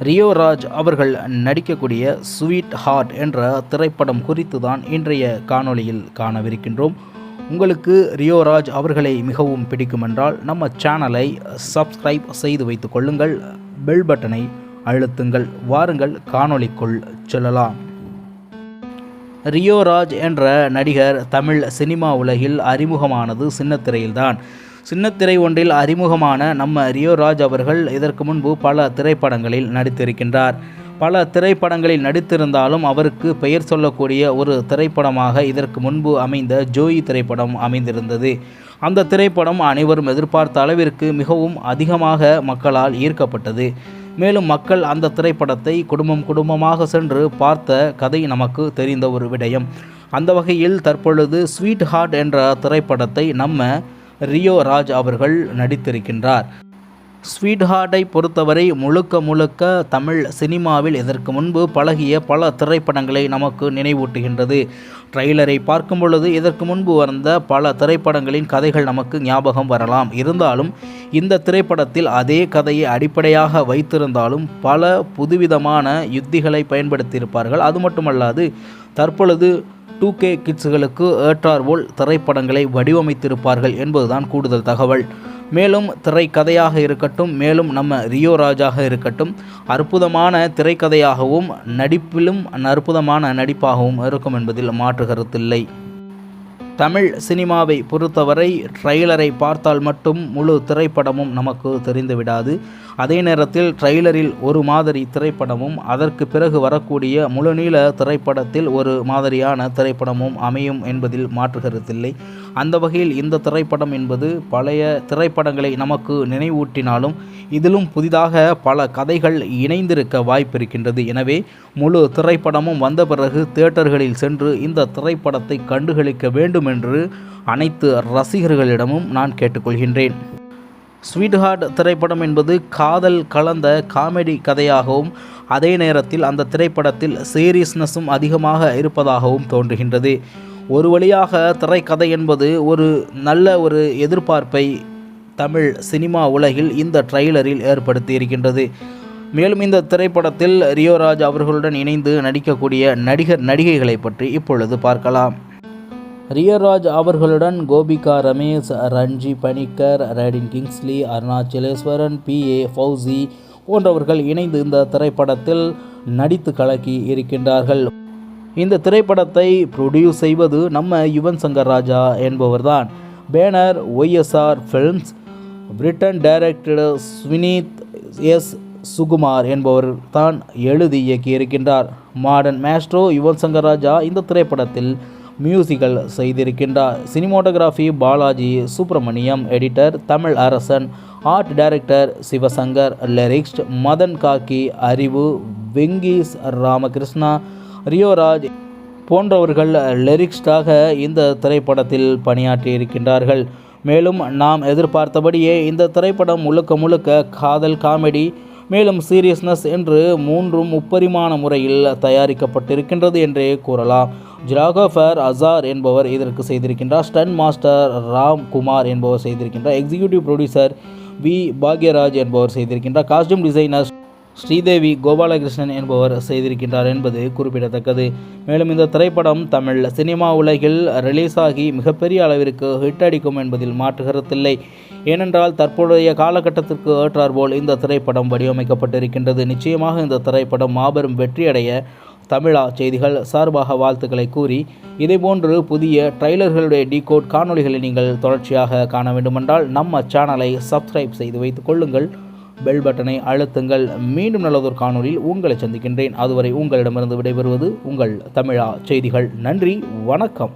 Rio Raj அவர்கள் நடிக்கக்கூடிய sweet heart என்ற திரைப்படம் குறித்து தான் இன்றைய காணொளியில் காணவிருக்கின்றோம். உங்களுக்கு ரியோ ராஜ் அவர்களை மிகவும் பிடிக்குமென்றால் நம்ம சேனலை சப்ஸ்கிரைப் செய்து வைத்துக் கொள்ளுங்கள், பெல் பட்டனை அழுத்துங்கள். வாருங்கள் காணொளிக்குள் செல்லலாம். ரியோ ராஜ் என்ற நடிகர் தமிழ் சினிமா உலகில் அறிமுகமானது சின்னத்திரையில்தான். சின்னத்திரை ஒன்றில் அறிமுகமான நம்ம ரியோ ராஜ் அவர்கள் இதற்கு முன்பு பல திரைப்படங்களில் நடித்திருக்கின்றார். பல திரைப்படங்களில் நடித்திருந்தாலும் அவருக்கு பெயர் சொல்லக்கூடிய ஒரு திரைப்படமாக இதற்கு முன்பு அமைந்த ஜோயி திரைப்படம் அமைந்திருந்தது. அந்த திரைப்படம் அனைவரும் எதிர்பார்த்த அளவிற்கு மிகவும் அதிகமாக மக்களால் ஈர்க்கப்பட்டது. மேலும் மக்கள் அந்த திரைப்படத்தை குடும்பமாக சென்று பார்த்த கதை நமக்கு தெரிந்த ஒரு விடயம். அந்த வகையில் தற்பொழுது ஸ்வீட் ஹார்ட் என்ற திரைப்படத்தை நம்ம ரியோ ராஜ் அவர்கள் நடித்திருக்கின்றார். ஸ்வீட் ஹார்ட்டை பொறுத்தவரை முழுக்க தமிழ் சினிமாவில் இதற்கு முன்பு பழகிய பல திரைப்படங்களை நமக்கு நினைவூட்டுகின்றது. ட்ரெய்லரை பார்க்கும் பொழுது இதற்கு முன்பு வந்த பல திரைப்படங்களின் கதைகள் நமக்கு ஞாபகம் வரலாம். இருந்தாலும் இந்த திரைப்படத்தில் அதே கதையை அடிப்படையாக வைத்திருந்தாலும் பல புதுவிதமான யுத்திகளை பயன்படுத்தியிருப்பார்கள். அது மட்டுமல்லாது தற்பொழுது 2K கிட்ஸுகளுக்கு ஏற்றாற்போல் திரைப்படங்களை வடிவமைத்திருப்பார்கள் என்பதுதான் கூடுதல் தகவல். மேலும் திரைக்கதையாக இருக்கட்டும், மேலும் நம்ம ரியோ ராஜாக இருக்கட்டும், அற்புதமான திரைக்கதையாகவும் நடிப்பிலும் அற்புதமான நடிப்பாகவும் இருக்கும் என்பதில் மாற்று கருத்தில்லை. தமிழ் சினிமாவை பொறுத்தவரை ட்ரெய்லரை பார்த்தால் மட்டும் முழு திரைப்படமும் நமக்கு தெரிந்துவிடாது. அதே நேரத்தில் ட்ரெய்லரில் ஒரு மாதிரி திரைப்படமும் அதற்கு பிறகு வரக்கூடிய முழுநீள திரைப்படத்தில் ஒரு மாதிரியான திரைப்படமும் அமையும் என்பதில் மாற்று கருத்தில்லை. அந்த வகையில் இந்த திரைப்படம் என்பது பழைய திரைப்படங்களை நமக்கு நினைவூட்டினாலும் இதிலும் புதிதாக பல கதைகள் இணைந்திருக்க வாய்ப்பிருக்கின்றது. எனவே முழு திரைப்படமும் வந்த பிறகு தியேட்டர்களில் சென்று இந்த திரைப்படத்தை கண்டுகளிக்க வேண்டும் என்று அனைத்து ரசிகர்களிடமும் நான் கேட்டுக்கொள்கின்றேன். ஸ்வீட் ஹார்ட் திரைப்படம் என்பது காதல் கலந்த காமெடி கதையாகவும் அதே நேரத்தில் அந்த திரைப்படத்தில் சீரியஸ்னஸும் அதிகமாக இருப்பதாகவும் தோன்றுகின்றது. ஒரு வழியாக திரைக்கதை என்பது ஒரு நல்ல ஒரு எதிர்பார்ப்பை தமிழ் சினிமா உலகில் இந்த ட்ரெய்லரில் ஏற்படுத்தி இருக்கின்றது. மேலும் இந்த திரைப்படத்தில் ரியோ ராஜ் அவர்களுடன் இணைந்து நடிக்கக்கூடிய நடிகைகளை பற்றி இப்பொழுது பார்க்கலாம். ரியோ ராஜ் அவர்களுடன் கோபிகா ரமேஷ், ரஞ்சி பணிக்கர், ரேடின் கிங்ஸ்லி, அருணாச்சலேஸ்வரன், PA ஃபௌசி போன்றவர்கள் இணைந்து இந்த திரைப்படத்தில் நடித்து கலக்கி இருக்கின்றார்கள். இந்த திரைப்படத்தை ப்ரொடியூஸ் செய்வது நம்ம யுவன் சங்கர் ராஜா என்பவர்தான். பேனர் OSR ஃபிலிம்ஸ், பிரிட்டன் டைரக்டர் ஸ்வினீத் S. சுகுமார் என்பவர் தான் எழுதி இயக்கியிருக்கின்றார். மாடர்ன் மேஸ்ட்ரோ யுவன் சங்கர் ராஜா இந்த திரைப்படத்தில் மியூசிக்கல் செய்திருக்கின்றார். Cinematography Balaji Subramaniam, editor Tamil Arasan, art director Sivasankar, lyrics Madhan காக்கி, அறிவு, வெங்கீஸ் ராமகிருஷ்ணா, ரியோ ராஜ் போன்றவர்கள் லிரிக்ஸ்டாக இந்த திரைப்படத்தில் பணியாற்றியிருக்கின்றார்கள். மேலும் நாம் எதிர்பார்த்தபடியே இந்த திரைப்படம் முழுக்க காதல், காமெடி, மேலும் சீரியஸ்னஸ் என்று மூன்றும் முப்பரிமாண முறையில் தயாரிக்கப்பட்டிருக்கின்றது என்றே கூறலாம். ஜிராகோஃபர் அசார் என்பவர் இதற்கு செய்திருக்கின்றார். ஸ்டன் மாஸ்டர் ராம்குமார் என்பவர் செய்திருக்கின்றார். Executive producer V. பாக்யராஜ் என்பவர் செய்திருக்கின்றார். காஸ்டியூம் டிசைனர் ஸ்ரீதேவி கோபாலகிருஷ்ணன் என்பவர் செய்திருக்கின்றார் என்பது குறிப்பிடத்தக்கது. மேலும் இந்த திரைப்படம் தமிழ் சினிமா உலகில் ரிலீஸ் ஆகி மிகப்பெரிய அளவிற்கு ஹிட் அடிக்கும் என்பதில் மாற்று கருத்தில்லை. ஏனென்றால் தற்போதைய காலகட்டத்திற்கு ஏற்றாற்போல் இந்த திரைப்படம் வடிவமைக்கப்பட்டிருக்கின்றது. நிச்சயமாக இந்த திரைப்படம் மாபெரும் வெற்றியடைய தமிழா செய்திகள் சார்பாக வாழ்த்துக்களை கூறி, இதேபோன்று புதிய ட்ரெய்லர்களுடைய டீகோட் காணொளிகளை நீங்கள் தொடர்ச்சியாக காண வேண்டுமென்றால் நம்ம சேனலை சப்ஸ்கிரைப் செய்து வைத்துக் கொள்ளுங்கள், பெல் பட்டனை அழுத்துங்கள். மீண்டும் நல்லதொரு காணொளியில் உங்களை சந்திக்கின்றேன். அதுவரை உங்களிடமிருந்து விடைபெறுவது உங்கள் தமிழா செய்திகள். நன்றி, வணக்கம்.